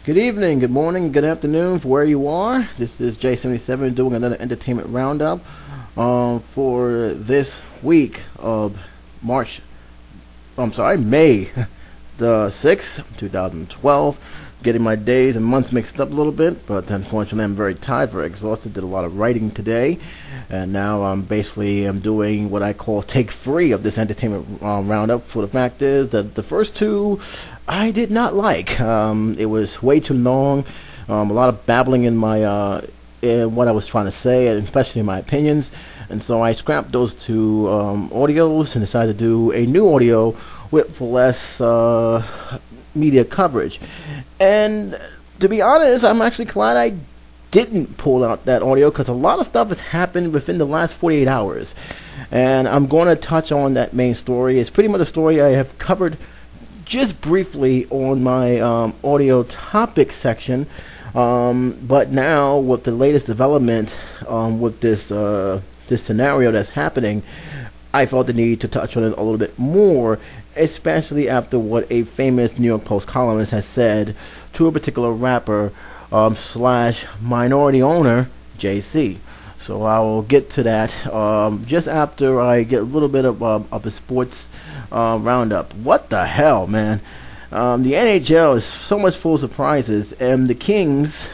Good evening, good morning, good afternoon for where you are. This is J77 doing another entertainment roundup for this week of March. May the 6th, 2012. Getting my days and months mixed up a little bit, but unfortunately I'm very tired, very exhausted. Did a lot of writing today, and now I'm doing what I call take three of this entertainment roundup. For the fact is that the first two I did not like. It was way too long, a lot of babbling in my in what I was trying to say, and especially my opinions. And so I scrapped those two audios and decided to do a new audio with less media coverage. And to be honest, I'm actually glad I didn't pull out that audio, because a lot of stuff has happened within the last 48 hours. And I'm going to touch on that main story. It's pretty much a story I have covered just briefly on my audio topic section. But now with the latest development with this scenario that's happening, I felt the need to touch on it a little bit more, especially after what a famous New York Post columnist has said to a particular rapper slash minority owner, JC. So I will get to that just after I get a little bit of a sports roundup. What the hell, man? The NHL is so much full of surprises, and the Kings,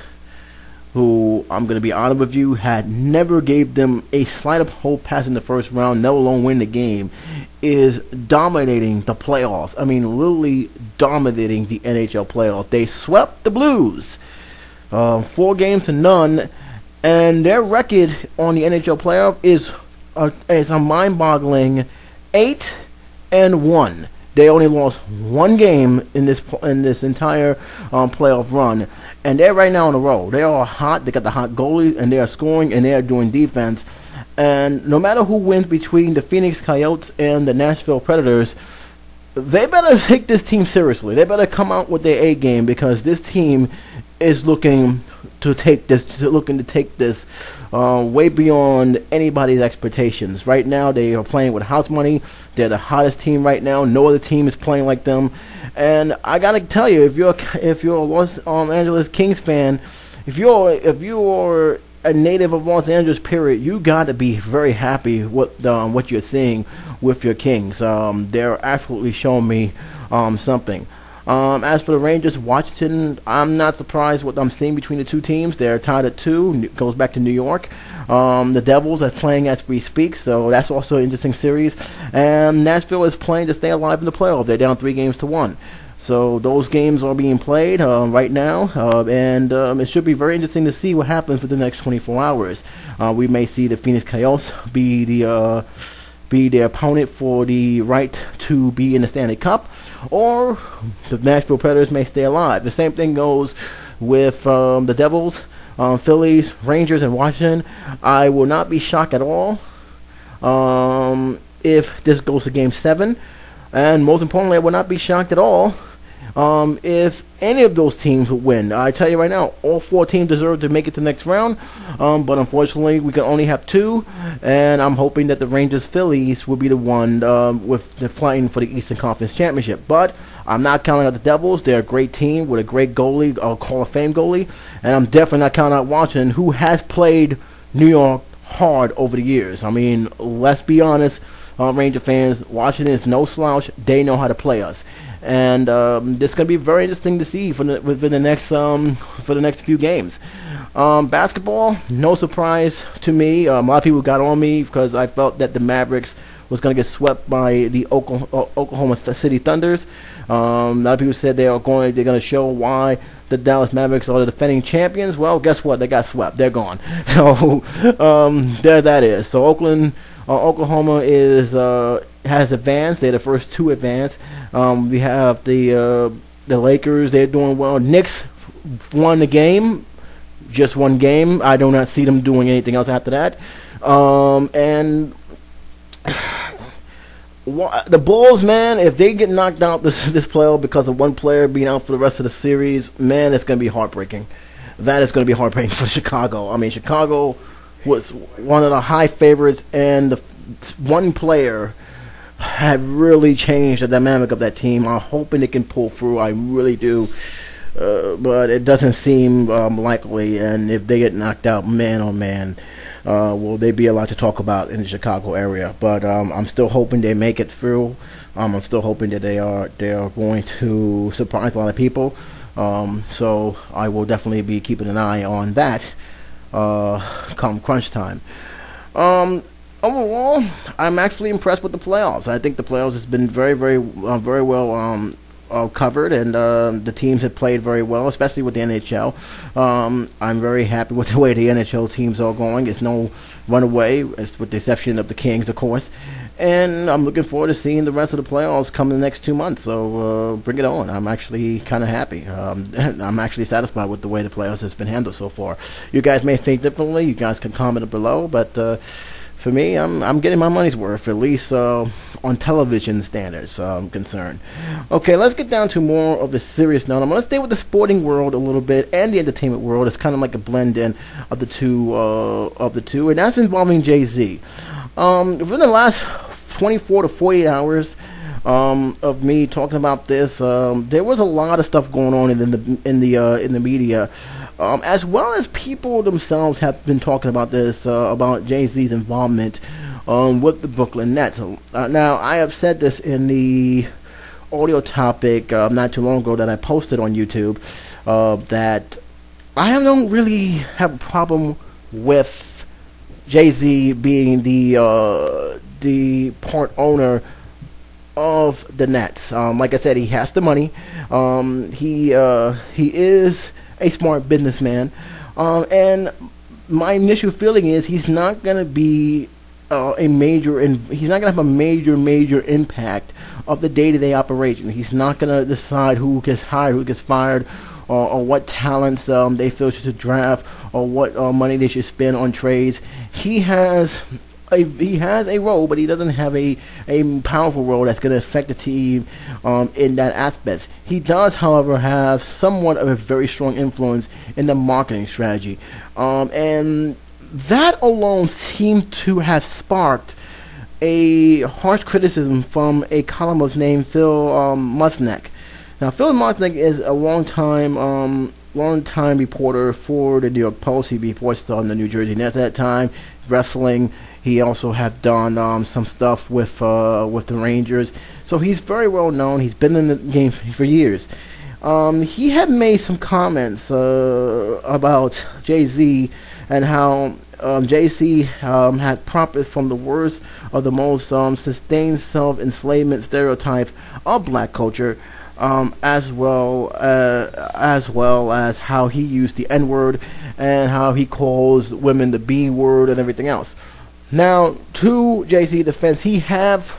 who, I'm going to be honest with you, had never gave them a slight of hope passing the first round, let alone win the game, is dominating the playoffs. I mean, literally dominating the NHL playoffs. They swept the Blues 4-0, and their record on the NHL playoff is a mind-boggling 8-1. They only lost one game in this entire playoff run, and they're right now on the roll. They are hot. They got the hot goalie, and they are scoring, and they are doing defense. And no matter who wins between the Phoenix Coyotes and the Nashville Predators, they better take this team seriously. They better come out with their A game, because this team is looking to take this way beyond anybody's expectations. Right now, they are playing with house money. They're the hottest team right now. No other team is playing like them. And I gotta tell you, if you're a Los Angeles Kings fan, if you're a native of Los Angeles, period, you gotta be very happy with what you're seeing with your Kings. They're absolutely showing me something. As for the Rangers, Washington, I'm not surprised what I'm seeing between the two teams. They're tied at 2. It goes back to New York. The Devils are playing as we speak, so that's also an interesting series. And Nashville is playing to stay alive in the playoff. They're down 3-1. So those games are being played right now, and it should be very interesting to see what happens for the next 24 hours. We may see the Phoenix Coyotes be the opponent for the right to be in the Stanley Cup, or the Nashville Predators may stay alive. The same thing goes with the Devils, Phillies, Rangers, and Washington. I will not be shocked at all if this goes to Game 7. And most importantly, I will not be shocked at all if any of those teams would win. I tell you right now, all 4 teams deserve to make it to the next round, but unfortunately we can only have 2, and I'm hoping that the Rangers Phillies will be the one with the fighting for the Eastern Conference Championship. But I'm not counting out the Devils. They're a great team with a great goalie, a Hall of Fame goalie, and I'm definitely not counting out Washington, who has played New York hard over the years. I mean, let's be honest, Ranger fans, Washington is no slouch. They know how to play us. And this is going to be very interesting to see for the next few games. Basketball, no surprise to me. A lot of people got on me because I felt that the Mavericks was going to get swept by the Oklahoma City Thunders. A lot of people said they're going to show why the Dallas Mavericks are the defending champions. Well, guess what? They got swept. They're gone. So there that is. So Oklahoma has advanced. They're the first to advance. We have the Lakers. They're doing well. Knicks won the game, just one game. I do not see them doing anything else after that. And the Bulls, man, if they get knocked out this playoff because of one player being out for the rest of the series, man, it's going to be heartbreaking. That is going to be heartbreaking for Chicago. I mean, Chicago was one of the high favorites, and the one player had really changed the dynamic of that team. I'm hoping they can pull through. I really do. but it doesn't seem likely. And if they get knocked out, man, oh man, will they be a lot to talk about in the Chicago area? But I'm still hoping they make it through. I'm still hoping that they are going to surprise a lot of people. So I will definitely be keeping an eye on that come crunch time. Overall, I'm actually impressed with the playoffs. I think the playoffs has been very well covered, and the teams have played very well, especially with the NHL. I'm very happy with the way the NHL teams are going. It's no runaway, with the exception of the Kings, of course. And I'm looking forward to seeing the rest of the playoffs come in the next 2 months. So bring it on. I'm actually kind of happy. I'm actually satisfied with the way the playoffs has been handled so far. You guys may think differently. You guys can comment below. But for me, I'm getting my money's worth, at least on television standards I'm concerned. Okay, let's get down to more of the serious note. I'm going to stay with the sporting world a little bit and the entertainment world. It's kind of like a blend in of the two, and that's involving Jay-Z. Within the last 24 to 48 hours of me talking about this, there was a lot of stuff going on in the media, as well as people themselves have been talking about this, about Jay-Z's involvement with the Brooklyn Nets. Now, I have said this in the audio topic not too long ago that I posted on YouTube, that I don't really have a problem with Jay-Z being the part owner of the Nets. Like I said, he has the money. He is a smart businessman, and my initial feeling is he's not gonna be he's not gonna have a major impact of the day-to-day operation. He's not gonna decide who gets hired, who gets fired, or what talents they feel should draft, or what money they should spend on trades. He has a role, but he doesn't have a powerful role that's going to affect the team in that aspect. He does, however, have somewhat of a very strong influence in the marketing strategy, and that alone seemed to have sparked a harsh criticism from a columnist named Phil Mushnick. Now, Phil Mushnick is a long-time reporter for the New York Post. He reports on the New Jersey Nets at that time, wrestling. He also had done some stuff with the Rangers. So he's very well known. He's been in the game for years. He had made some comments about Jay-Z and how Jay-Z had profited from the worst of the most sustained self-enslavement stereotype of black culture, as well as how he used the N-word and how he calls women the B-word and everything else. Now, to Jay-Z's defense, he have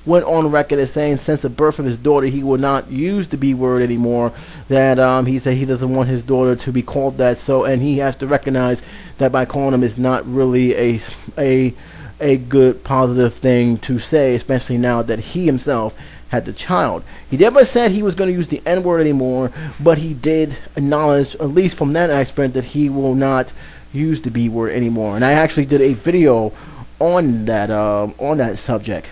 went on record as saying since the birth of his daughter he will not use the B-word anymore. That he said he doesn't want his daughter to be called that. So, and he has to recognize that by calling him is not really a good positive thing to say, especially now that he himself had the child. He never said he was going to use the N-word anymore, but he did acknowledge, at least from that aspect, that he will not use the B-word anymore. And I actually did a video on that subject.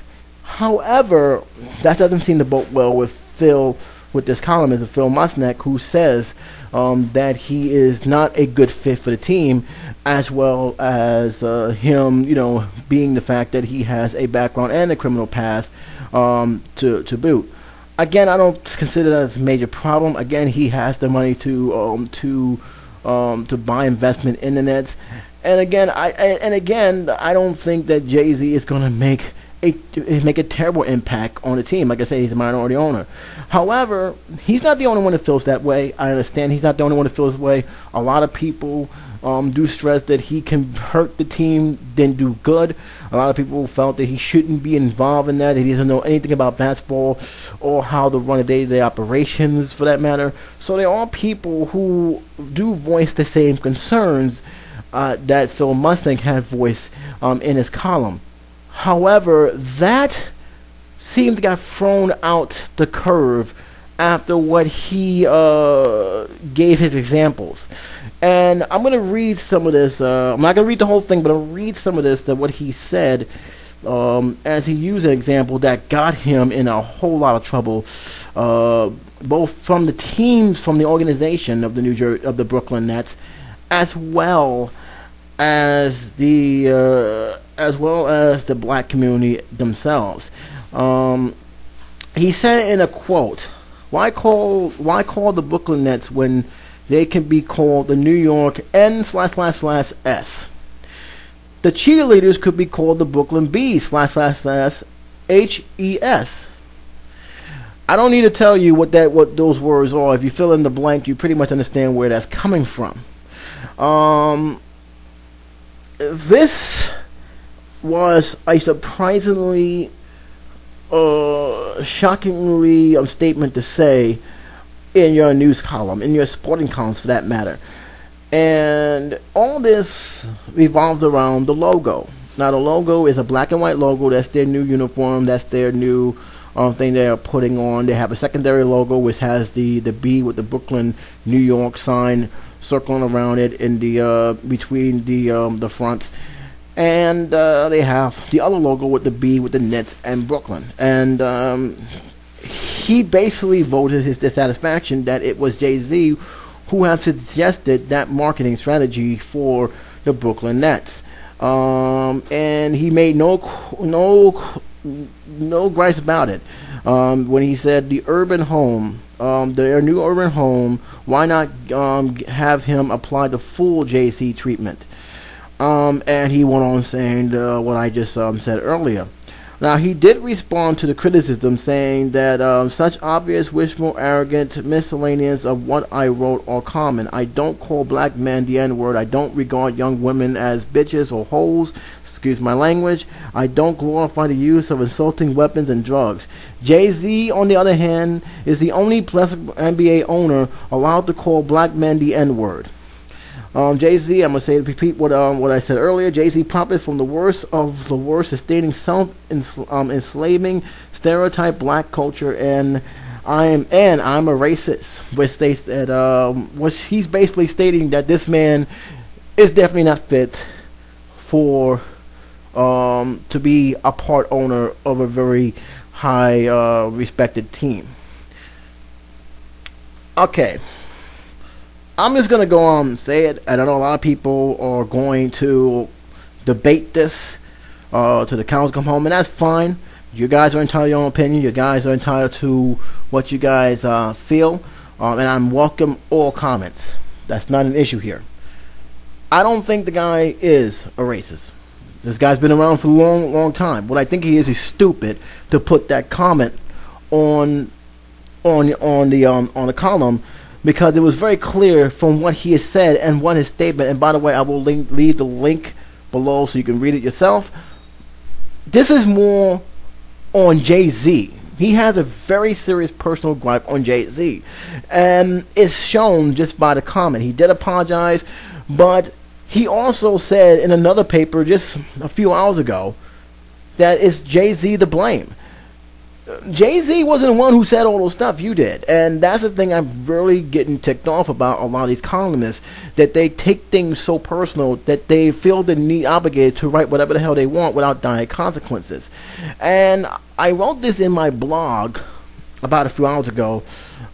However, that doesn't seem to bode well with this columnist, Phil Mushnick, who says that he is not a good fit for the team, as well as him, being the fact that he has a background and a criminal past to boot. Again, I don't consider that as a major problem. Again, he has the money to buy investment in the Nets, and again, I don't think that Jay-Z is going to make a terrible impact on the team. Like I said, he's a minority owner. However, he's not the only one that feels that way. I understand he's not the only one that feels that way. A lot of people do stress that he can hurt the team, then do good. A lot of people felt that he shouldn't be involved in that. He doesn't know anything about basketball or how to run a day-to-day operations, for that matter. So there are people who do voice the same concerns that Phil Mushnick had voiced in his column. However, that seemed to get thrown out the curve after what he gave his examples. And I'm going to read some of this. I'm not going to read the whole thing, but I'll read some of this, what he said as he used an example that got him in a whole lot of trouble, both from the teams, from the organization of the Brooklyn Nets, as well as the black community themselves. He said in a quote, "Why call the Brooklyn Nets when they can be called the New York N//S? The cheerleaders could be called the Brooklyn B//HES. I don't need to tell you what those words are. If you fill in the blank, you pretty much understand where that's coming from. This was a surprisingly, shockingly statement to say in your news column, in your sporting columns for that matter. And all this revolves around the logo. Now, the logo is a black and white logo. That's their new uniform. That's their new thing they're putting on. They have a secondary logo which has the B with the Brooklyn, New York sign circling around it in the between the fronts. And they have the other logo with the B with the Nets and Brooklyn. And he basically voted his dissatisfaction that it was Jay-Z who had suggested that marketing strategy for the Brooklyn Nets. And he made no gripes about it. When he said the urban home, their new urban home, why not have him apply the full Jay-Z treatment? And he went on saying what I just said earlier. Now, he did respond to the criticism, saying that such obvious, wishful, arrogant miscellaneous of what I wrote are common. I don't call black men the N-word. I don't regard young women as bitches or hoes. Excuse my language. I don't glorify the use of insulting weapons and drugs. Jay-Z, on the other hand, is the only NBA owner allowed to call black men the N-word. Jay-Z, I'm going to say repeat what I said earlier. Jay-Z profits from the worst of the worst, sustaining self-enslaving stereotype black culture, and I'm a racist, which states that which he's basically stating that this man is definitely not fit for to be a part owner of a very high respected team. Okay. I'm just going to go on and say it. And I know a lot of people are going to debate this to the cows come home, and that's fine. You guys are entitled to your own opinion. You guys are entitled to what you guys feel. And I'm welcome all comments. That's not an issue here. I don't think the guy is a racist. This guy's been around for a long, long time. What I think he is stupid to put that comment on the column, because it was very clear from what he has said and what his statement. And by the way, I will leave the link below so you can read it yourself. This is more on Jay-Z. He has a very serious personal gripe on Jay-Z, and it's shown just by the comment. He did apologize, but he also said in another paper just a few hours ago that it's Jay-Z to blame. Jay-Z wasn't the one who said all those stuff. You did. And that's the thing I'm really getting ticked off about a lot of these columnists, that they take things so personal that they feel the need obligated to write whatever the hell they want without dire consequences. And I wrote this in my blog about a few hours ago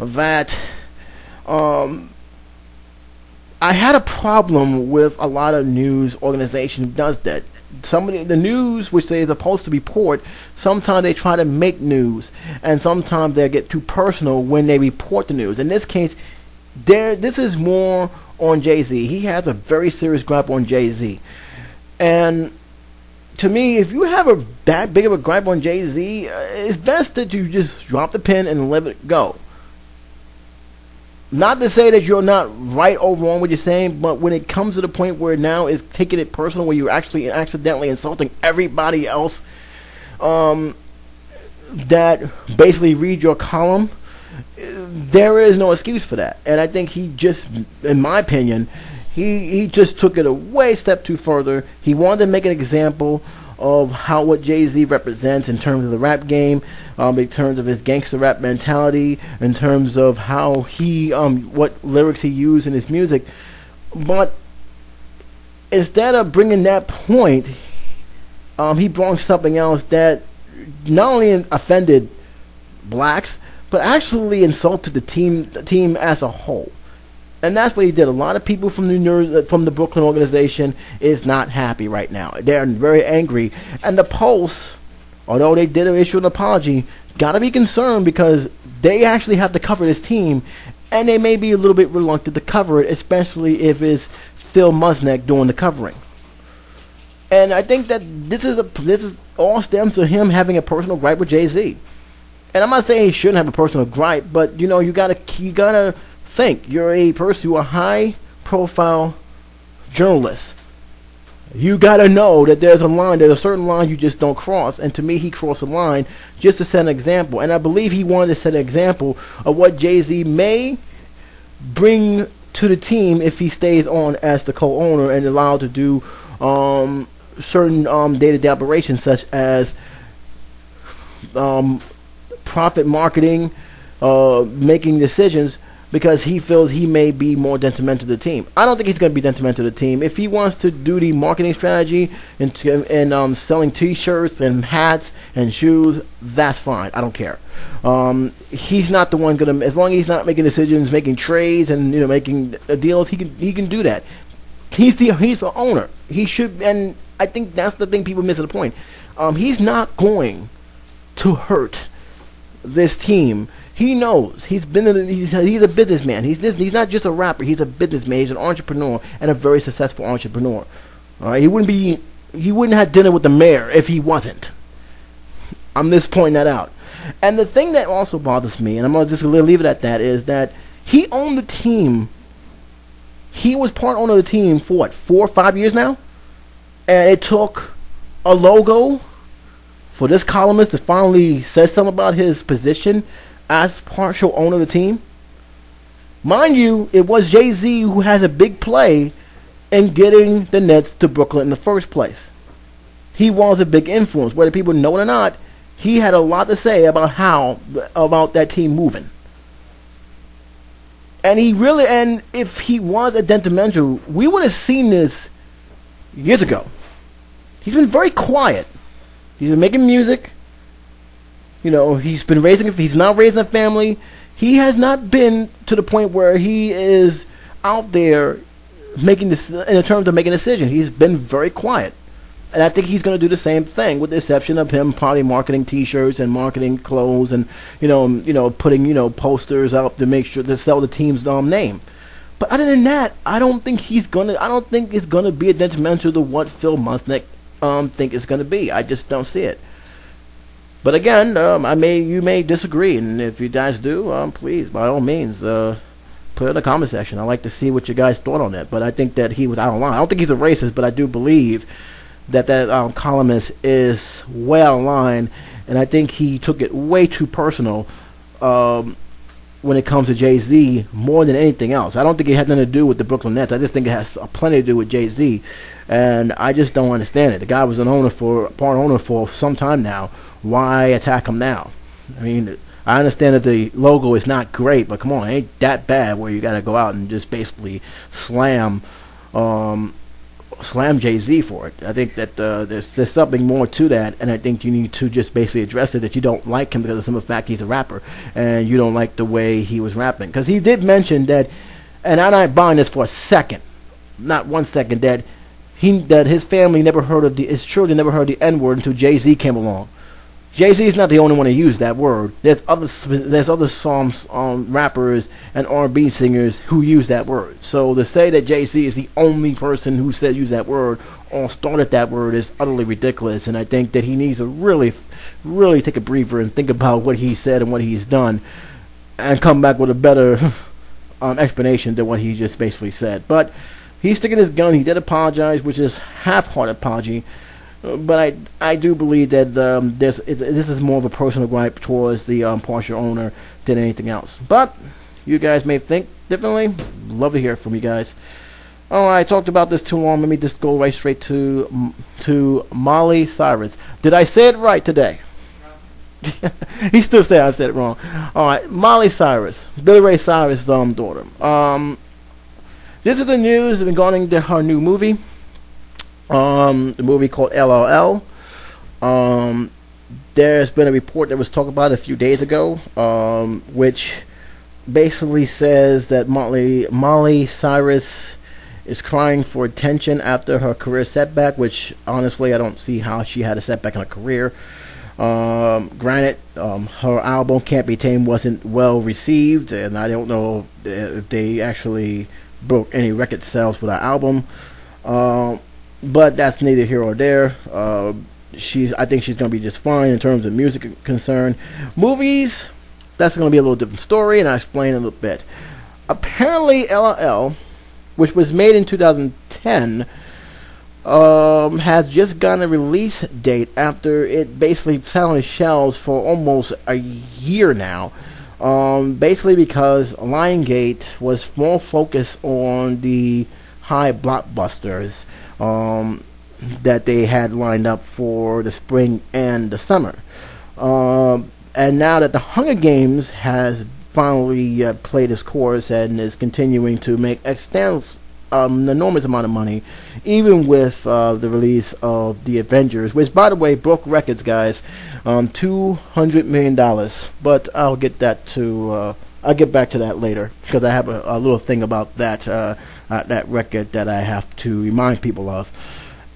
that I had a problem with a lot of news organization who does that. The news which they're supposed to report, sometimes they try to make news, and sometimes they get too personal when they report the news. In this case, this is more on Jay-Z. He has a very serious gripe on Jay-Z. And to me, if you have that big of a gripe on Jay-Z, it's best that you just drop the pen and let it go. Not to say that you're not right or wrong what you're saying, but when it comes to the point where now it's taking it personal, where you're actually accidentally insulting everybody else that basically read your column, there is no excuse for that. And I think he just, in my opinion, he just took it a way step too further. He wanted to make an example of what Jay-Z represents in terms of the rap game, in terms of his gangster rap mentality, in terms of how he, what lyrics he used in his music. But instead of bringing that point, he brought something else that not only offended blacks, but actually insulted the team as a whole. And that's what he did. A lot of people from from the Brooklyn organization is not happy right now. They're very angry. And the Post, although they did issue an apology, got to be concerned because they actually have to cover this team, and they may be a little bit reluctant to cover it, especially if it's Phil Mushnick doing the covering. And I think that this is all stems to him having a personal gripe with Jay-Z. And I'm not saying he shouldn't have a personal gripe, but you gotta think you're a person, you're a high-profile journalist. You gotta know that there's a certain line you just don't cross. And to me, he crossed a line just to set an example. And I believe he wanted to set an example of what Jay-Z may bring to the team if he stays on as the co-owner and allowed to do certain day-to-day operations such as profit marketing, making decisions, because he feels he may be more detrimental to the team. I don't think he's going to be detrimental to the team. If he wants to do the marketing strategy and selling T-shirts and hats and shoes, that's fine. I don't care. He's not the one going to, as long as he's not making decisions, making trades, and making deals, he can do that. He's the owner. He should, and I think that's the thing people miss at the point. He's not going to hurt this team. He knows. He's a businessman. He's not just a rapper. He's a businessman. He's an entrepreneur and a very successful entrepreneur. All right, he wouldn't have dinner with the mayor if he wasn't. I'm just pointing that out. And the thing that also bothers me, and I'm just gonna leave it at that, is that he owned the team. He was part owner of the team for what, 4 or 5 years now? And it took a logo for this columnist to finally say something about his position as partial owner of the team. Mind you, it was Jay-Z who has a big play in getting the Nets to Brooklyn in the first place. He was a big influence. Whether people know it or not, he had a lot to say about that team moving. And if he was a detrimental, we would have seen this years ago. He's been very quiet. He's been making music. He's not raising a family. He has not been to the point where he is out there making this in terms of making decisions. He's been very quiet. And I think he's going to do the same thing, with the exception of him probably marketing T-shirts and marketing clothes and putting posters out to make sure to sell the team's name. But other than that, I don't think it's gonna be a detrimental to what Phil Mushnick think it's gonna be. I just don't see it. But again, you may disagree, and if you guys do, please by all means put it in the comment section. I'd like to see what you guys thought on that. But I think that he was out of line. I don't think he's a racist, but I do believe that columnist is well out of line, and I think he took it way too personal when it comes to Jay-Z more than anything else. I don't think it had nothing to do with the Brooklyn Nets. I just think it has plenty to do with Jay-Z, and I just don't understand it. The guy was part owner for some time now. Why attack him now? I mean, I understand that the logo is not great, but come on, it ain't that bad where you got to go out and just basically slam Jay-Z for it. I think that there's something more to that, and I think you need to just basically address it, that you don't like him because of the simple fact he's a rapper, and you don't like the way he was rapping. Because he did mention that, and I'm not buying this for a second, not 1 second, that his family never heard of his children never heard the N-word until Jay-Z came along. Jay-Z is not the only one to use that word. There's other songs, rappers and R&B singers who use that word. So to say that Jay-Z is the only person who use that word or started that word is utterly ridiculous. And I think that he needs to really, really take a breather and think about what he said and what he's done, and come back with a better explanation than what he just basically said. But he's sticking his gun. He did apologize, which is half-hearted apology. But I do believe that this is more of a personal gripe towards the partial owner than anything else. But you guys may think differently. Love to hear from you guys. Oh, I talked about this too long. Let me just go right straight to Miley Cyrus. Did I say it right today? He still said I said it wrong. All right, Miley Cyrus, Billy Ray Cyrus' daughter. This is the news regarding her new movie. The movie called L.O.L. Um, there's been a report that was talked about a few days ago, which basically says that Molly Cyrus is crying for attention after her career setback, which honestly I don't see how she had a setback in her career. Granted, her album Can't Be Tamed wasn't well received, and I don't know if they actually broke any record sales with her album. But that's neither here or there. I think she's gonna be just fine in terms of music concern. Movies, that's gonna be a little different story, and I'll explain in a little bit. Apparently, L.O.L, which was made in 2010, has just gotten a release date after it basically sat on the shelves for almost a year now. Basically because Lionsgate was more focused on the high blockbusters that they had lined up for the spring and the summer. And now that the Hunger Games has finally played its course and is continuing to make an enormous amount of money, even with the release of the Avengers, which by the way broke records, guys, $200 million. But I'll get back to that later because I have a little thing about that record that I have to remind people of.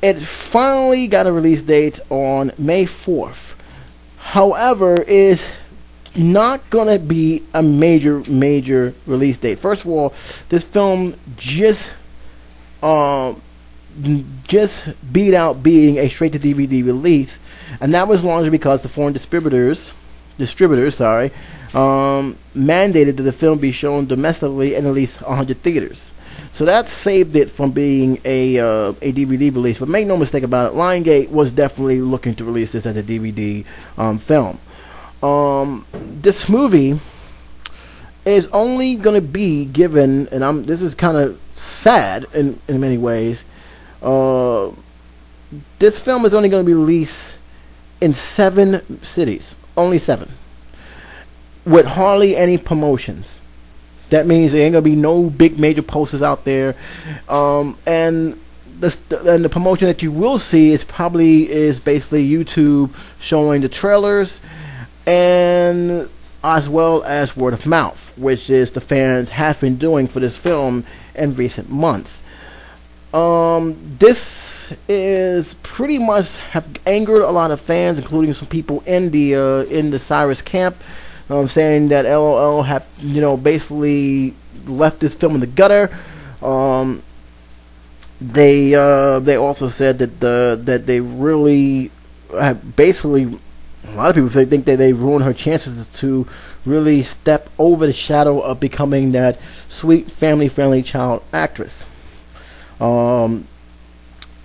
It finally got a release date on May 4th. However, is not gonna be a major release date. First of all, this film just beat out being a straight to DVD release, and that was largely because the foreign distributors, mandated that the film be shown domestically in at least 100 theaters. So that saved it from being a DVD release. But make no mistake about it, Lionsgate was definitely looking to release this as a DVD film. This movie is only going to be given, and this is kind of sad in many ways. This film is only going to be released in 7 cities, only 7, with hardly any promotions. That means there ain't gonna be no big major posters out there, and the promotion that you will see is basically YouTube showing the trailers, and as well as word of mouth, which is the fans have been doing for this film in recent months. This is pretty much have angered a lot of fans, including some people in the Cyrus camp. Saying that L.O.L have, basically left this film in the gutter. They also said that they really have basically, a lot of people think that they ruined her chances to really step over the shadow of becoming that sweet family-friendly child actress.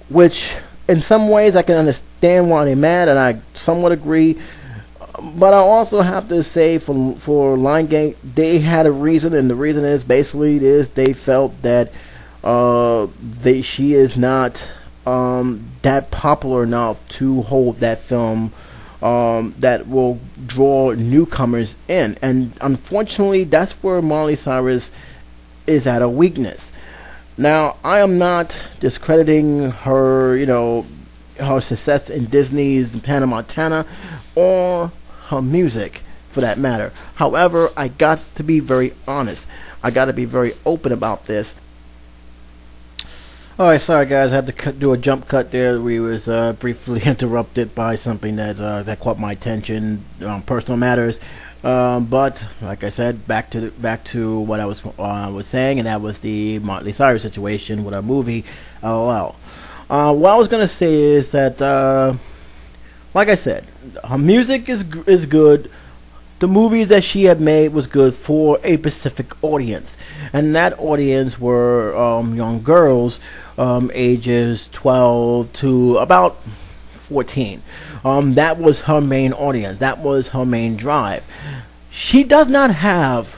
Which in some ways I can understand why they're mad, and I somewhat agree. But I also have to say for Lionsgate, they had a reason, and the reason is basically they felt that she is not that popular enough to hold that film that will draw newcomers in. And unfortunately, that's where Miley Cyrus is at a weakness. Now, I am not discrediting her, her success in Disney's Hannah Montana, or her music for that matter. However, I got to be very honest. I got to be very open about this. Alright, sorry guys, I had to do a jump cut there. We was briefly interrupted by something that caught my attention, personal matters. But like I said, back to what I was saying, and that was the Miley Cyrus situation with our movie L.O.L. What I was gonna say is that, like I said, her music is good. The movies that she had made was good for a specific audience, and that audience were young girls, ages 12 to about 14. That was her main audience. That was her main drive. She does not have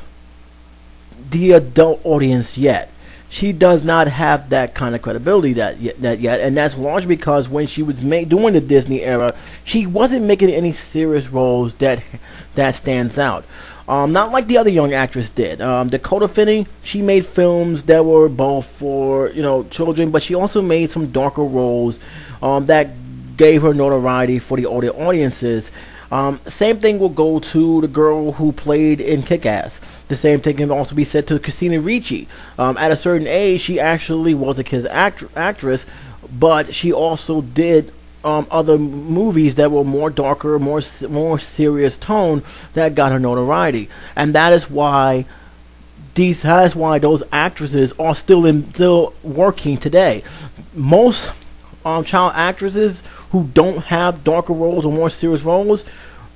the adult audience yet. She does not have that kind of credibility yet, and that's largely because when she was doing the Disney era, she wasn't making any serious roles that stands out. Not like the other young actress did. Dakota Finney, she made films that were both for children, but she also made some darker roles that gave her notoriety for the older audiences. Same thing will go to the girl who played in Kick-Ass. The same thing can also be said to Christina Ricci. At a certain age, she actually was a kid's actress, but she also did other movies that were more darker, more serious tone that got her notoriety, and that is why those actresses are still working today. Most child actresses who don't have darker roles or more serious roles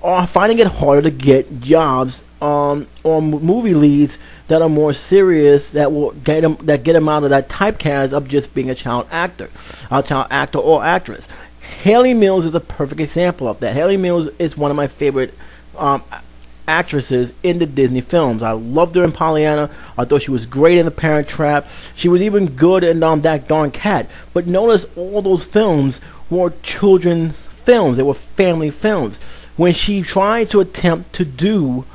are finding it harder to get jobs or movie leads that are more serious, that get them out of that typecast of just being a child actor or actress. Haley Mills is a perfect example of that. Haley Mills is one of my favorite actresses in the Disney films. I loved her in Pollyanna. I thought she was great in The Parent Trap. She was even good in That Darn Cat. But notice all those films were children's films. They were family films. When she tried to attempt to do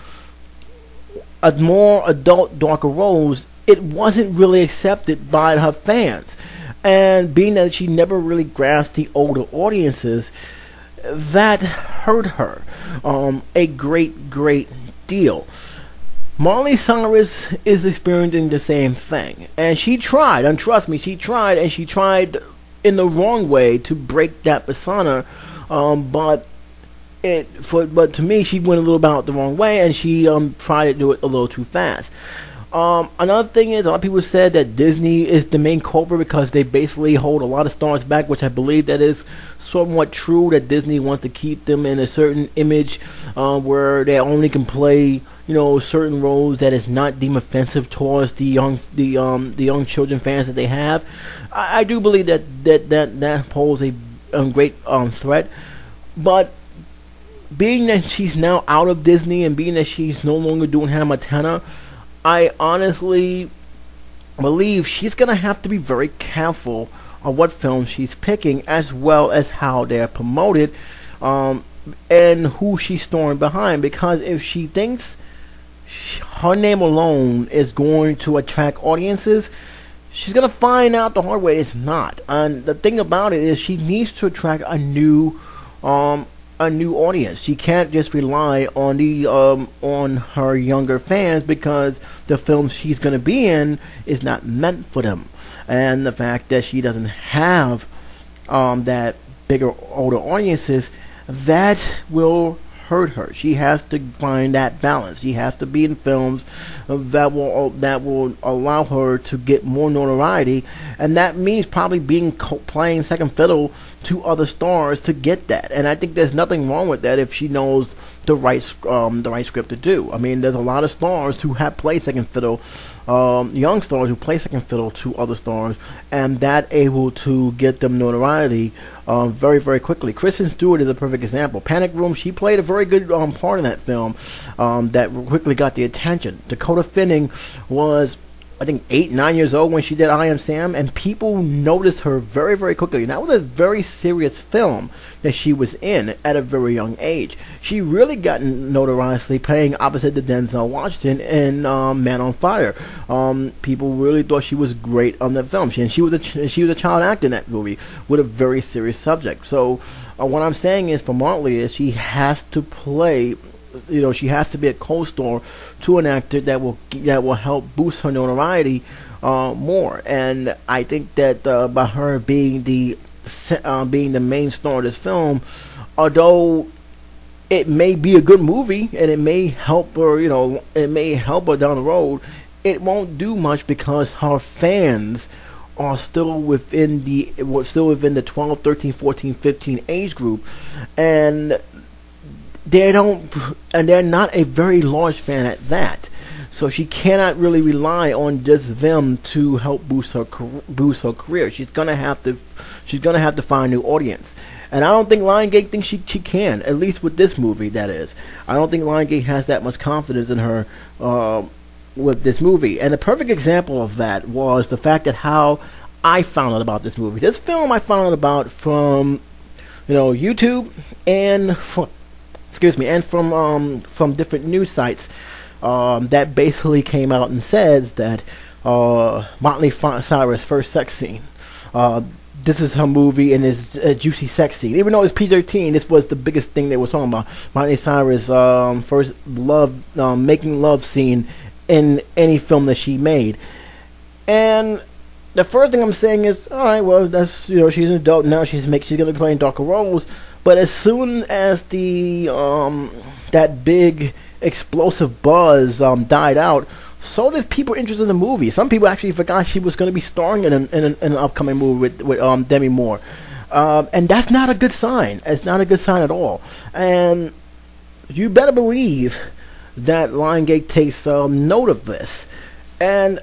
a more adult, darker roles, it wasn't really accepted by her fans. And being that she never really grasped the older audiences, that hurt her a great deal. Miley Cyrus is experiencing the same thing, and she tried, and trust me, she tried in the wrong way to break that persona, but to me, she went a little about the wrong way, and she tried to do it a little too fast. Another thing is, a lot of people said that Disney is the main culprit because they basically hold a lot of stars back, which I believe that is somewhat true, that Disney wants to keep them in a certain image where they only can play, certain roles that is not deemed offensive towards the young children fans that they have. I do believe that poses a great threat, but being that she's now out of Disney and being that she's no longer doing Hannah Montana, I honestly believe she's going to have to be very careful on what films she's picking, as well as how they're promoted, and who she's throwing behind. Because if she thinks her name alone is going to attract audiences, she's going to find out the hard way it's not. And the thing about it is, she needs to attract a new audience. She can't just rely on her younger fans, because the films she's going to be in is not meant for them. And the fact that she doesn't have that bigger, older audiences, that will hurt her. She has to find that balance. She has to be in films that will allow her to get more notoriety, and that means probably playing second fiddle to other stars to get that. And I think there's nothing wrong with that if she knows the right script to do. I mean, there's a lot of stars who have played second fiddle, young stars who play second fiddle to other stars, and that able to get them notoriety very quickly. Kristen Stewart is a perfect example. Panic Room, she played a very good part in that film that quickly got the attention. Dakota Fanning was, I think, 8-9 years old when she did I Am Sam, and people noticed her very quickly. And that was a very serious film that she was in at a very young age. She really got notoriety playing opposite to Denzel Washington in Man on Fire. People really thought she was great on that film. She was a child actor in that movie with a very serious subject. So what I'm saying is, for Martley, is she has to play. She has to be a co-star to an actor that will help boost her notoriety more. And I think that by her being the main star of this film, although it may be a good movie and it may help her, it may help her down the road, it won't do much because her fans are still within the 12, 13, 14, 15 age group, and they're not a very large fan at that. So she cannot really rely on just them to help boost her career. She's gonna have to find a new audience. And I don't think Lionsgate thinks she can, at least with this movie, that is. I don't think Lionsgate has that much confidence in her with this movie. And the perfect example of that was the fact that how I found out about this movie. This film I found out about from YouTube and from different news sites that basically came out and says that Miley Cyrus' first sex scene this is her movie and it's a juicy sex scene. Even though it's PG-13, this was the biggest thing they were talking about. Miley Cyrus' first making love scene in any film that she made. And the first thing I'm saying is, all right, well, that's, she's an adult now. She's gonna be playing darker roles. But as soon as the that big explosive buzz died out, so did people interested in the movie. Some people actually forgot she was going to be starring in an upcoming movie with Demi Moore, and that's not a good sign. It's not a good sign at all. And you better believe that Lionsgate takes note of this. And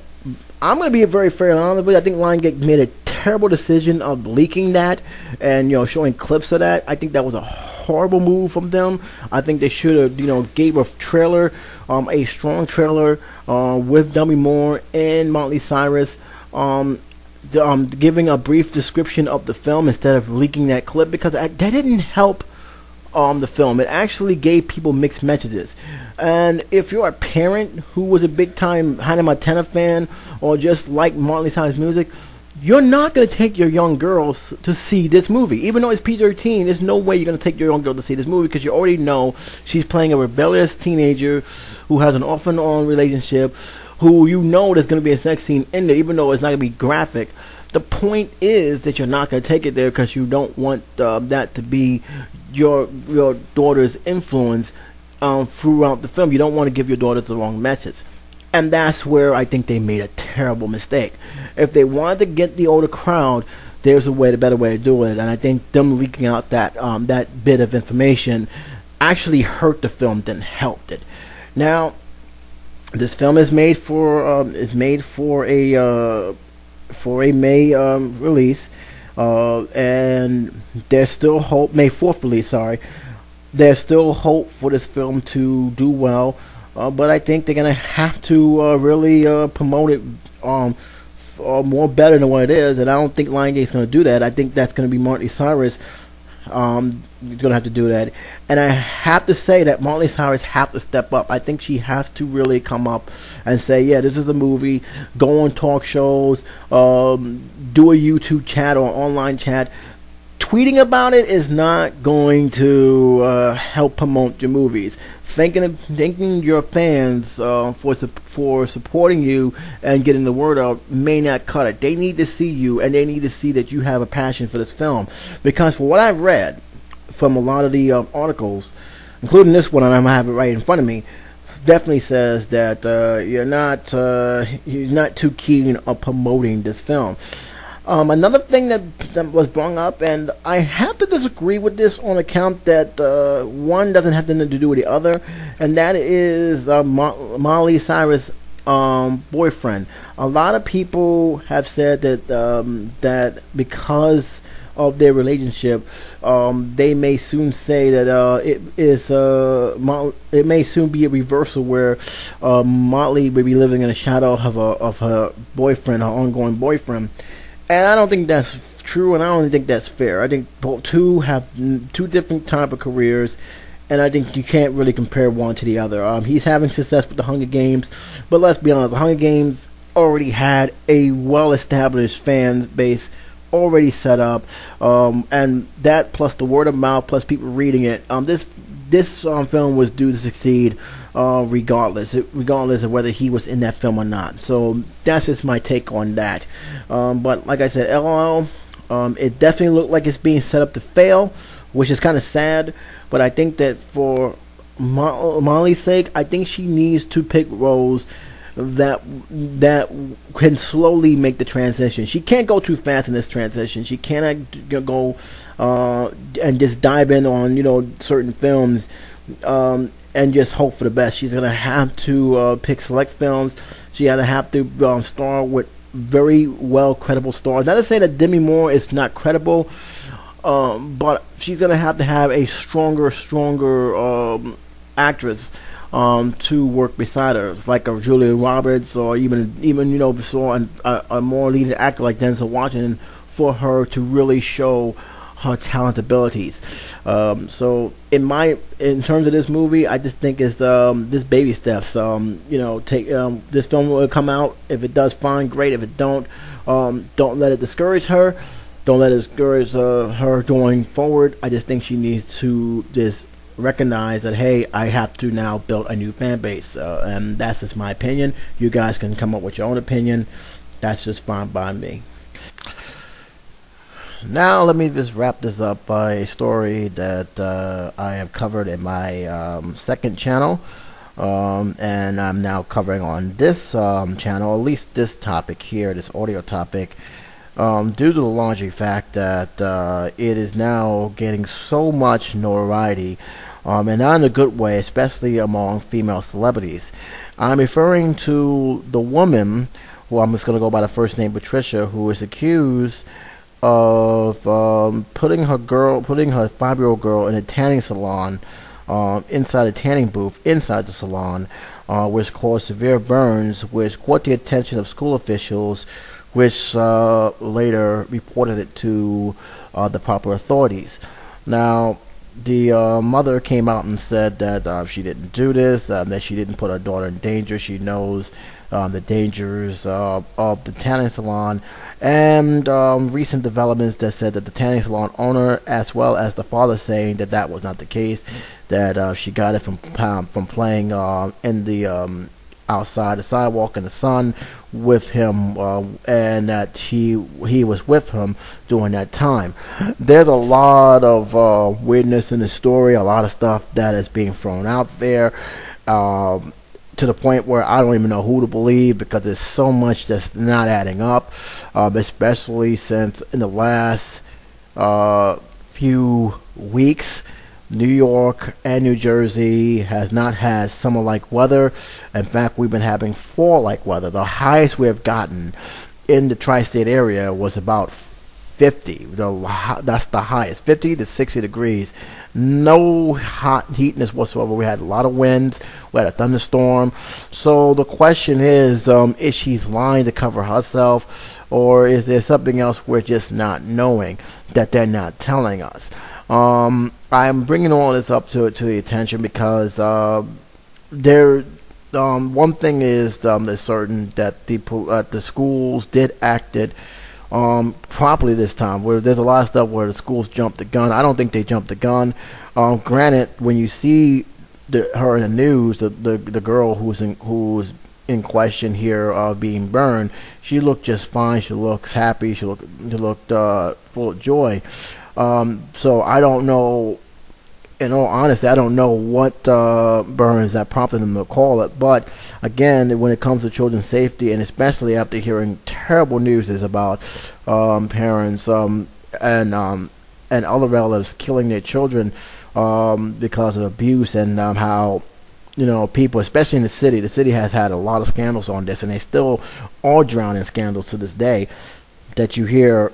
I'm going to be very fair and honest with you. I think Lionsgate made a terrible decision of leaking that and showing clips of that. I think that was a horrible move from them. I think they should have gave a trailer, a strong trailer with Demi Moore and Miley Cyrus, giving a brief description of the film instead of leaking that clip, because that didn't help the film. It actually gave people mixed messages. And if you're a parent who was a big time Hannah Montana fan or just like Miley Cyrus music, you're not going to take your young girls to see this movie. Even though it's PG-13, there's no way you're going to take your young girl to see this movie, because you already know she's playing a rebellious teenager who has an off and on relationship, who there's going to be a sex scene in there, even though it's not going to be graphic. The point is that you're not going to take it there because you don't want that to be your daughter's influence throughout the film. You don't want to give your daughter the wrong message. And that's where I think they made a terrible mistake. If they wanted to get the older crowd, there's a better way to do it. And I think them leaking out that bit of information actually hurt the film than helped it. Now, this film is made for a May release, and there's still hope. May 4th release. Sorry, there's still hope for this film to do well. But I think they're gonna have to really promote it more better than what it is, and I don't think Lionsgate's gonna do that. I think that's gonna be Miley Cyrus. Gonna have to do that, and I have to say that Miley Cyrus have to step up. I think she has to really come up and say, yeah, this is the movie. Go on talk shows, do a YouTube chat or online chat. Tweeting about it is not going to help promote your movies. Thanking your fans for supporting you and getting the word out may not cut it. They need to see you, and they need to see that you have a passion for this film. Because for what I've read from a lot of the articles, including this one, and I'm gonna have it right in front of me, definitely says that you're not too keen on promoting this film. Another thing that was brought up, and I have to disagree with this on account that one doesn't have anything to do with the other, and that is Miley Cyrus' boyfriend. A lot of people have said that that because of their relationship, they may soon say that it may soon be a reversal where Miley will be living in a shadow of her boyfriend, her ongoing boyfriend. And I don't think that's true, and I don't think that's fair. I think both two have two different type of careers, and I think you can't really compare one to the other. He's having success with the Hunger Games, but let's be honest, the Hunger Games already had a well-established fan base already set up, and that plus the word of mouth plus people reading it. This film was due to succeed regardless of whether he was in that film or not. So that's just my take on that. But like I said, LOL, it definitely looked like it's being set up to fail, which is kind of sad. But I think that for Molly's sake, I think she needs to pick roles that can slowly make the transition. She can't go too fast in this transition. She cannot go and just dive in on certain films and just hope for the best. She's gonna have to pick select films. She gonna have to star with very well credible stars. Not to say that Demi Moore is not credible, but she's gonna have to have a stronger actress to work beside her, like a Julia Roberts, or even a more leading actor like Denzel Washington, for her to really show her talent abilities. So in terms of this movie, I just think it's this baby steps. This film will come out. If it does, fine, great. If it don't let it discourage her. Don't let it discourage her going forward. I just think she needs to just recognize that, hey, I have to now build a new fan base, and that's just my opinion. You guys can come up with your own opinion. That's just fine by me. Now let me just wrap this up by a story that I have covered in my second channel, and I'm now covering on this channel, at least this topic here, this audio topic, due to the laundry fact that it is now getting so much notoriety, and not in a good way, especially among female celebrities. I'm referring to the woman, who I'm just going to go by the first name Patricia, who is accused of putting her 5-year-old girl in a tanning salon, inside a tanning booth inside the salon, which caused severe burns, which caught the attention of school officials, which later reported it to the proper authorities. Now, the mother came out and said that she didn't do this, that she didn't put her daughter in danger. She knows the dangers of the tanning salon, and recent developments that said that the tanning salon owner, as well as the father, saying that that was not the case, that she got it from playing in the outside the sidewalk in the sun with him, and that he was with him during that time. There's a lot of weirdness in the story, a lot of stuff that is being thrown out there, to the point where I don't even know who to believe, because there's so much that's not adding up, especially since in the last few weeks, New York and New Jersey has not had summer-like weather. In fact, we've been having fall-like weather. The highest we have gotten in the tri-state area was about 50. That's the highest, 50 to 60 degrees. No hot heatness whatsoever. We had a lot of winds. We had a thunderstorm. So the question is she lying to cover herself, or is there something else we're just not knowing that they're not telling us? I'm bringing all this up to the attention because one thing is certain, that the schools did act it properly this time. Where there's a lot of stuff where the schools jumped the gun. I don't think they jumped the gun. Granted, when you see her in the news, the girl who's in question here being burned, she looked just fine. She looks happy. She looked full of joy. So I don't know, in all honesty, I don't know what burns that prompted them to call it. But again, when it comes to children's safety, and especially after hearing terrible news about parents and other relatives killing their children because of abuse, and how people, especially in the city has had a lot of scandals on this, and they still are drowning in scandals to this day, that you hear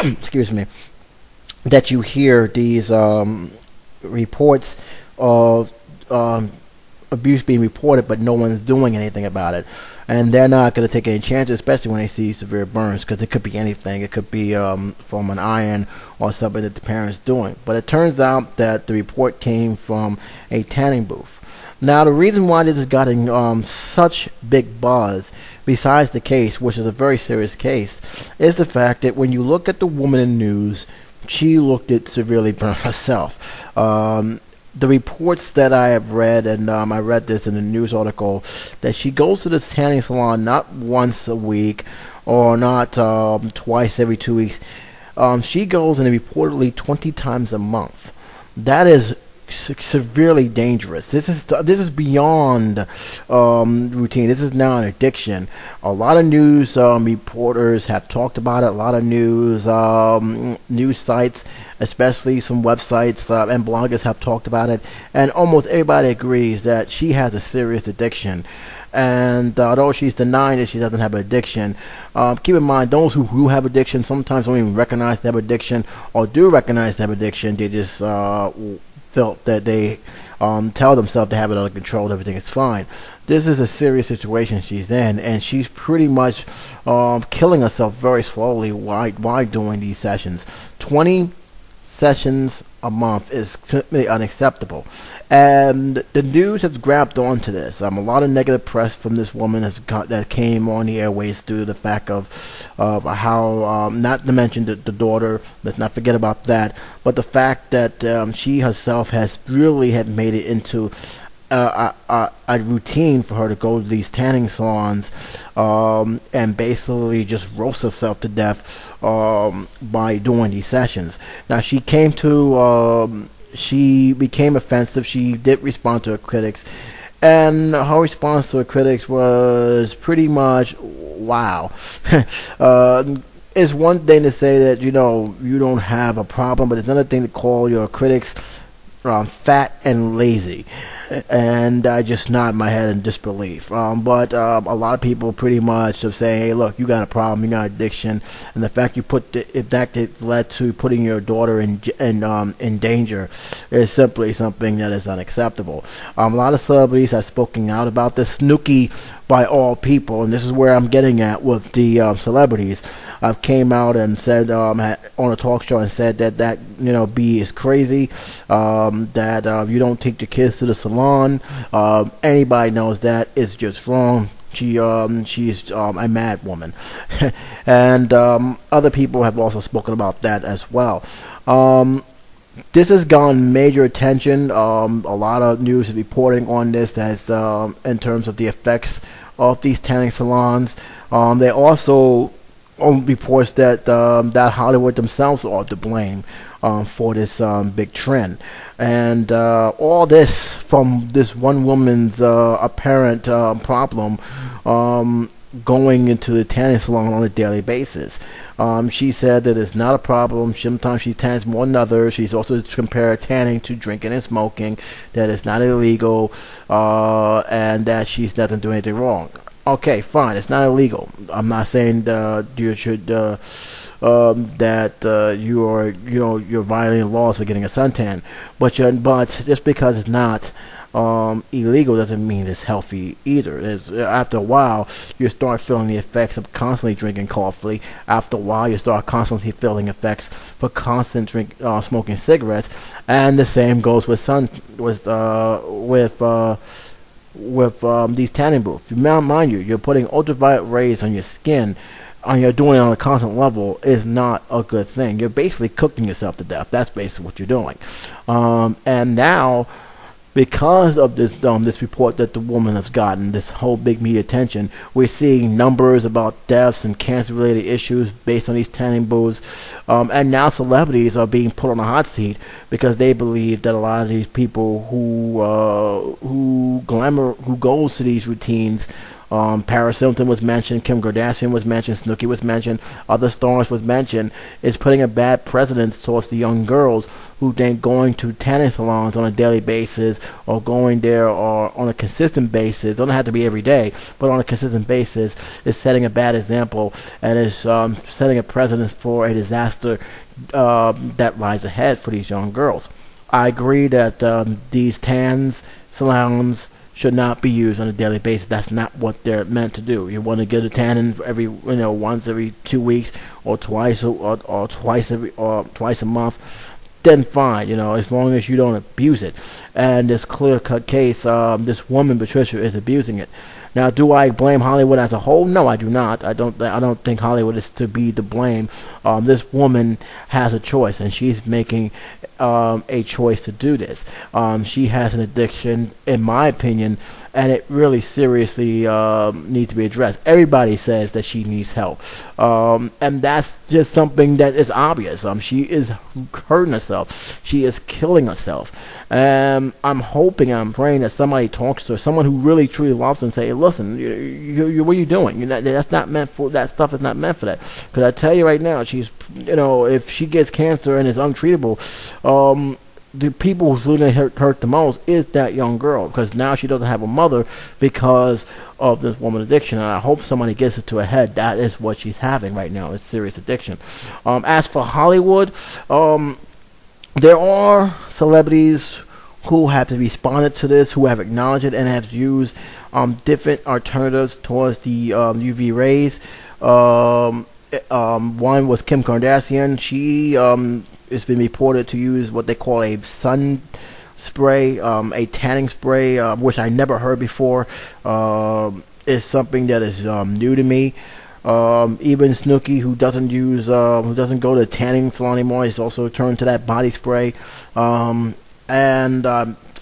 excuse me, that you hear these reports of abuse being reported, but no one's doing anything about it. And they're not going to take any chances, especially when they see severe burns, because it could be anything. It could be from an iron or something that the parent's doing. But it turns out that the report came from a tanning booth. Now, the reason why this is getting such big buzz, besides the case, which is a very serious case, is the fact that when you look at the woman in the news, she looked at severely burned herself. The reports that I have read, and I read this in a news article, that she goes to this tanning salon not once a week, or not twice every 2 weeks. She goes in reportedly 20 times a month. That is severely dangerous. This is beyond routine. This is now an addiction. A lot of news reporters have talked about it. A lot of news sites, especially some websites and bloggers, have talked about it, and almost everybody agrees that she has a serious addiction. And although she's denying that she doesn't have an addiction, keep in mind, those who have addiction sometimes don't even recognize they have addiction, or do recognize they have addiction. They just felt that they tell themselves they have it under control, everything is fine. This is a serious situation she's in, and she's pretty much killing herself very slowly while doing these sessions. 20 sessions a month is simply unacceptable. And the news has grabbed onto this. A lot of negative press from this woman that came on the airways due to the fact of how, not to mention the daughter, let's not forget about that, but the fact that she herself has really had made it into a routine for her to go to these tanning salons and basically just roast herself to death by doing these sessions. Now she became offensive. She did respond to her critics, and her response to her critics was pretty much, "Wow." It's one thing to say that you don't have a problem, but it's another thing to call your critics fat and lazy. And I just nod my head in disbelief. But a lot of people pretty much are saying, "Hey, look, you got a problem, you got addiction, and the fact you if that led to putting your daughter in danger is simply something that is unacceptable." A lot of celebrities have spoken out about this. Snooki, by all people, and this is where I'm getting at with the celebrities, came out and said on a talk show and said that B is crazy, that you don't take the kids to the salon. Anybody knows that is just wrong. She's a mad woman, and other people have also spoken about that as well. This has gotten major attention. A lot of news is reporting on this as in terms of the effects of these tanning salons. They also reports that Hollywood themselves are to blame for this big trend, and all this from this one woman's apparent problem going into the tanning salon on a daily basis. She said that it's not a problem. Sometimes she tans more than others. She's also compared tanning to drinking and smoking, that it's not illegal, and that she's doesn't do anything wrong. Okay, fine. It's not illegal. I'm not saying you should that you're violating laws for getting a suntan, but just because it's not illegal doesn't mean it's healthy either. After a while, you start feeling the effects of constantly drinking coffee. After a while, you start constantly feeling effects for constant smoking cigarettes, and the same goes with these tanning booths. Mind you, you're putting ultraviolet rays on your skin, and you're doing it on a constant level is not a good thing. You're basically cooking yourself to death. That's basically what you're doing. And now, because of this report that the woman has gotten, this whole big media attention, we're seeing numbers about deaths and cancer-related issues based on these tanning booths, and now celebrities are being put on a hot seat because they believe that a lot of these people who goes to these routines. Paris Hilton was mentioned, Kim Kardashian was mentioned, Snooki was mentioned, other stars was mentioned, is putting a bad precedent towards the young girls who think going to tanning salons on a daily basis or going there or on a consistent basis, don't have to be every day, but on a consistent basis, is setting a bad example and is setting a precedent for a disaster that lies ahead for these young girls. I agree that these salons should not be used on a daily basis. That's not what they're meant to do. You want to get a tanning once every 2 weeks or twice twice a month, then fine, as long as you don't abuse it. And this clear-cut case, this woman Patricia is abusing it. Now, do I blame Hollywood as a whole? No, I do not. I don't think Hollywood is to be to blame. This woman has a choice, and she's making a choice to do this. She has an addiction, in my opinion, and it really seriously needs to be addressed. Everybody says that she needs help, and that's just something that is obvious. She is hurting herself. She is killing herself. I'm hoping, I'm praying that somebody talks to her, someone who really truly loves her, and say, "Listen, what are you doing? That's not meant for that stuff. Is not meant for that." Because I tell you right now, she's, if she gets cancer and is untreatable, the people who's really hurt the most is that young girl, because now she doesn't have a mother because of this woman addiction, and I hope somebody gets it to her head. That is what she's having right now, is serious addiction. As for Hollywood, there are celebrities who have responded to this, who have acknowledged it, and have used different alternatives towards the UV rays. One was Kim Kardashian. She it's been reported to use what they call a sun spray, a tanning spray, which I never heard before. Is something that is new to me. Even Snooki, who doesn't go to the tanning salon anymore, is also turned to that body spray. And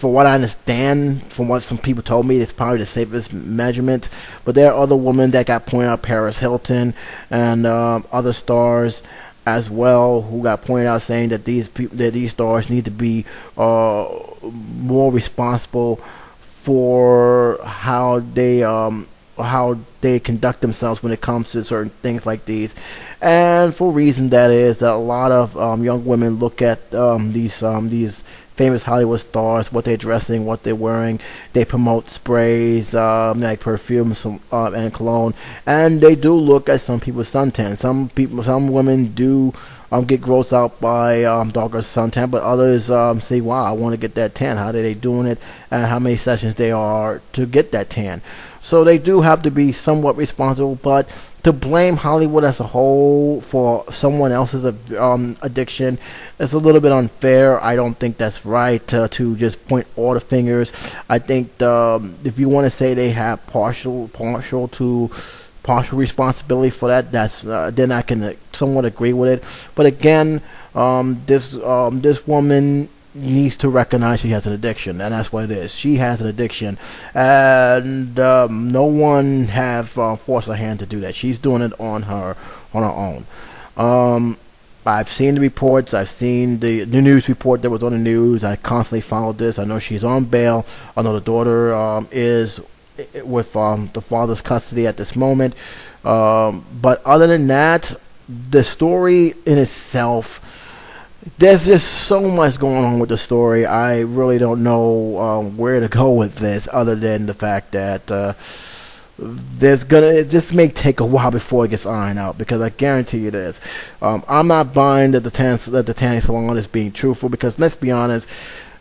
For what I understand, from what some people told me, it's probably the safest measurement. But there are other women that got pointed out, Paris Hilton and other stars as well, who got pointed out, saying that these stars need to be more responsible for how they conduct themselves when it comes to certain things like these. And for reason that is that a lot of young women look at these famous Hollywood stars, what they're dressing, what they're wearing. They promote sprays like perfume and cologne, and they do look at some people's suntan. Some women do get grossed out by darker suntan, but others say, "Wow, I want to get that tan." How are they doing it, and how many sessions they are to get that tan? So they do have to be somewhat responsible, but to blame Hollywood as a whole for someone else's addiction is a little bit unfair. I don't think that's right to just point all the fingers. I think if you want to say they have partial responsibility for that, that's then I can somewhat agree with it. But again, this woman needs to recognize she has an addiction, and that's what it is. She has an addiction, and no one have forced her hand to do that. She's doing it on her own. I've seen the reports. I've seen the news report that was on the news. I constantly followed this. I know she's on bail. I know the daughter is with the father's custody at this moment. But other than that, the story in itself, there's just so much going on with the story. I really don't know where to go with this, other than the fact that it just may take a while before it gets ironed out. Because I guarantee you this, I'm not buying that the tanning salon is being truthful. Because let's be honest,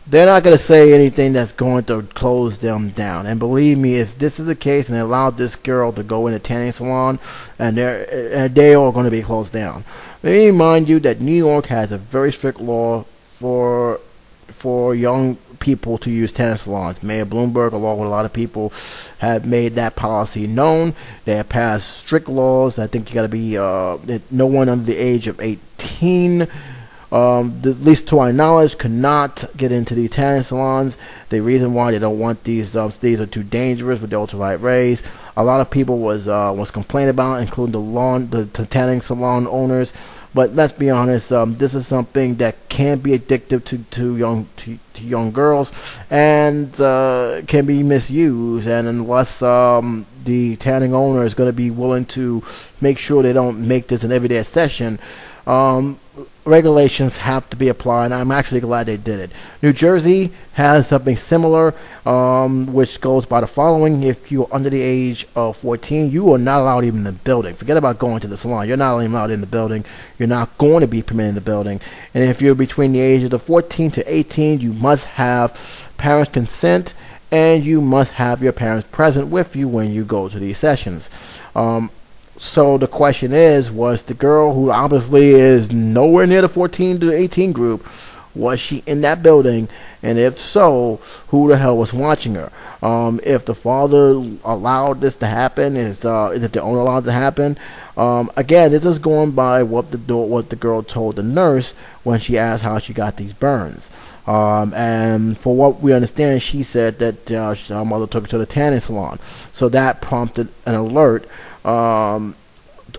they're not going to say anything that's going to close them down. And believe me, if this is the case and they allowed this girl to go in a tanning salon, and they are going to be closed down. Let me remind you that New York has a very strict law for young people to use tanning salons. Mayor Bloomberg, along with a lot of people, have made that policy known. They have passed strict laws. I think you got to be no one under the age of 18. At least to our knowledge, cannot get into these tanning salons. The reason why they don't want these are too dangerous with the ultraviolet rays. A lot of people was complaining about, including the tanning salon owners. But let's be honest, this is something that can be addictive to young girls, and can be misused. And unless the tanning owner is going to be willing to make sure they don't make this an everyday session, regulations have to be applied, and I'm actually glad they did it. New Jersey has something similar, which goes by the following: if you're under the age of 14, you are not allowed even in the building. Forget about going to the salon. You're not even allowed in the building. You're not going to be permitted in the building. And if you're between the ages of 14 to 18, you must have parents' consent, and you must have your parents present with you when you go to these sessions. So the question is, was the girl, who obviously is nowhere near the 14 to 18 group, was she in that building? And if so, who the hell was watching her? If the father allowed this to happen, is it the owner allowed it to happen? Again, this is going by what the girl told the nurse when she asked how she got these burns. And for what we understand, she said that her mother took her to the tanning salon. So that prompted an alert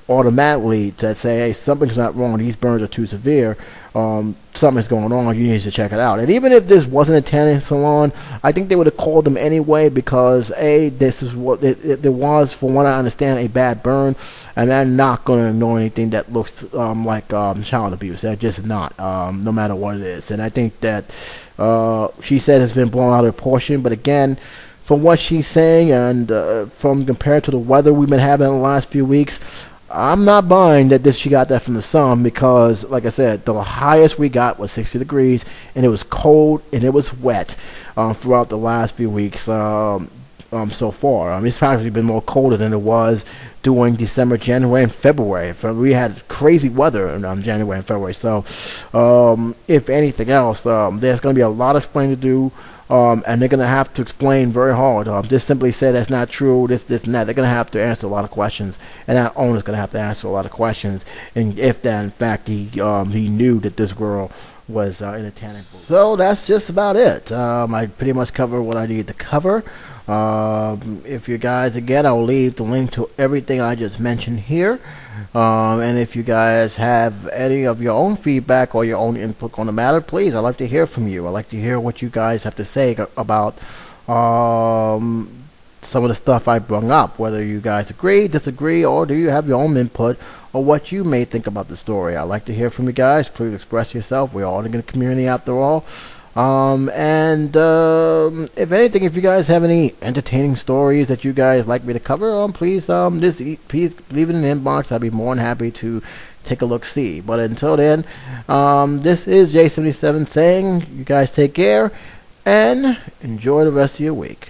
automatically to say, hey, something's not wrong, these burns are too severe, something's going on, you need to check it out. And even if this wasn't a tanning salon, I think they would have called them anyway, because this is what there was, from what I understand, a bad burn, and they're not going to ignore anything that looks like child abuse. They're just not, no matter what it is. And I think that she said it's been blown out of proportion, but again, from what she's saying, and from compared to the weather we've been having in the last few weeks, I'm not buying that she got that from the sun, because, like I said, the highest we got was 60 degrees, and it was cold and it was wet throughout the last few weeks. so far. It's probably been more colder than it was during December, January, and February. We had crazy weather in January and February. So, if anything else, there's going to be a lot of explaining to do. And they're going to have to explain very hard. Just simply say that's not true, this, and that. They're going to have to answer a lot of questions. And that owner's going to have to answer a lot of questions. And if that, in fact, he knew that this girl was in a tanning booth. So that's just about it. I pretty much covered what I needed to cover. If you guys, again, I'll leave the link to everything I just mentioned here. And if you guys have any of your own feedback or your own input on the matter, please, I'd like to hear from you. I'd like to hear what you guys have to say about some of the stuff I brought up, whether you guys agree, disagree, or do you have your own input or what you may think about the story. I'd like to hear from you guys. Please express yourself. We're all in the community after all. If anything, if you guys have any entertaining stories that you guys like me to cover, please please leave it in the inbox. I'd be more than happy to take a look see. But until then, this is J77 saying you guys take care and enjoy the rest of your week.